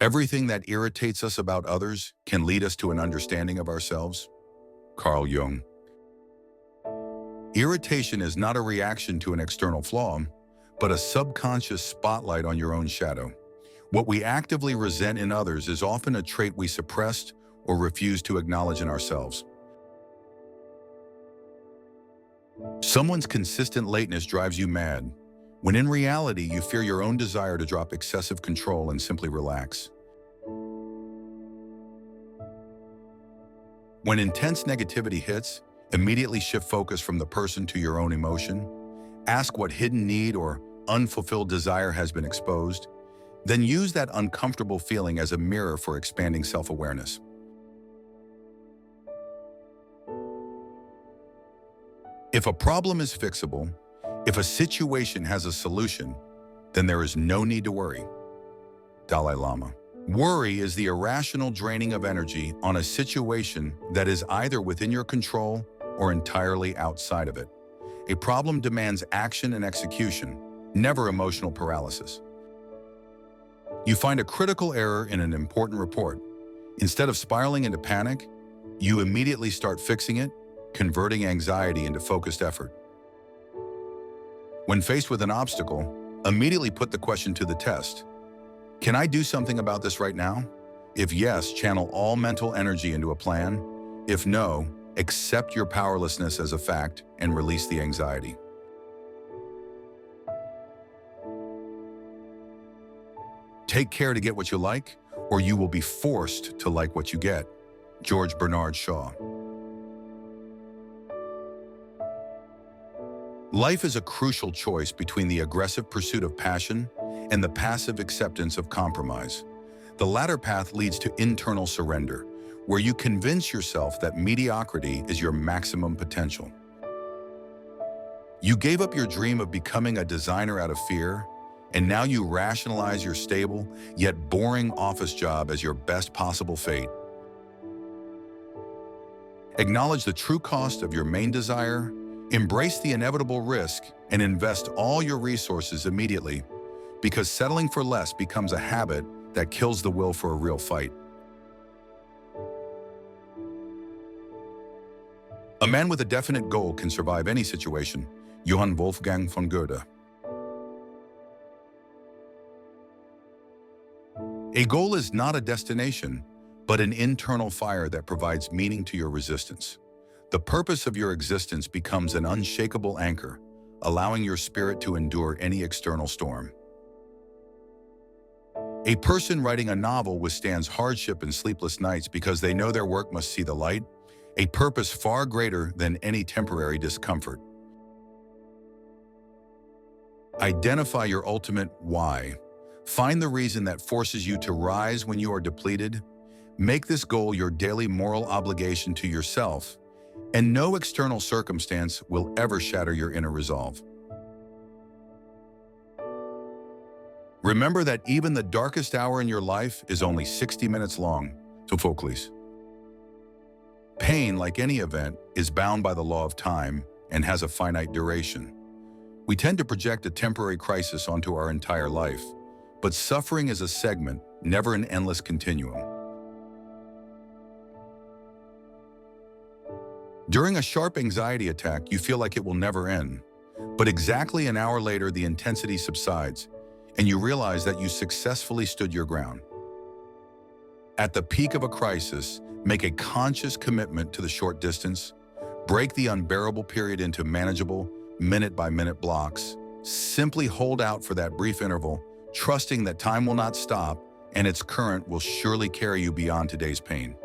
Everything that irritates us about others can lead us to an understanding of ourselves. Carl Jung. Irritation is not a reaction to an external flaw, but a subconscious spotlight on your own shadow. What we actively resent in others is often a trait we suppressed or refuse to acknowledge in ourselves. Someone's consistent lateness drives you mad, when in reality you fear your own desire to drop excessive control and simply relax. When intense negativity hits, immediately shift focus from the person to your own emotion. Ask what hidden need or unfulfilled desire has been exposed. Then use that uncomfortable feeling as a mirror for expanding self-awareness. If a problem is fixable, if a situation has a solution, then there is no need to worry. Dalai Lama. Worry is the irrational draining of energy on a situation that is either within your control or entirely outside of it. A problem demands action and execution, never emotional paralysis. You find a critical error in an important report. Instead of spiraling into panic, you immediately start fixing it, converting anxiety into focused effort. When faced with an obstacle, immediately put the question to the test. Can I do something about this right now? If yes, channel all mental energy into a plan. If no, accept your powerlessness as a fact and release the anxiety. Take care to get what you like, or you will be forced to like what you get. George Bernard Shaw. Life is a crucial choice between the aggressive pursuit of passion and the passive acceptance of compromise. The latter path leads to internal surrender, where you convince yourself that mediocrity is your maximum potential. You gave up your dream of becoming a designer out of fear, and now you rationalize your stable, yet boring office job as your best possible fate. Acknowledge the true cost of your main desire, embrace the inevitable risk, and invest all your resources immediately, because settling for less becomes a habit that kills the will for a real fight. A man with a definite goal can survive any situation. Johann Wolfgang von Goethe. A goal is not a destination, but an internal fire that provides meaning to your resistance. The purpose of your existence becomes an unshakable anchor, allowing your spirit to endure any external storm. A person writing a novel withstands hardship and sleepless nights because they know their work must see the light, a purpose far greater than any temporary discomfort. Identify your ultimate why. Find the reason that forces you to rise when you are depleted. Make this goal your daily moral obligation to yourself, and no external circumstance will ever shatter your inner resolve. Remember that even the darkest hour in your life is only 60 minutes long. Sophocles. Pain, like any event, is bound by the law of time and has a finite duration. We tend to project a temporary crisis onto our entire life, but suffering is a segment, never an endless continuum. During a sharp anxiety attack, you feel like it will never end, but exactly an hour later, the intensity subsides, and you realize that you successfully stood your ground. At the peak of a crisis, make a conscious commitment to the short distance, break the unbearable period into manageable, minute-by-minute blocks. Simply hold out for that brief interval, trusting that time will not stop and its current will surely carry you beyond today's pain.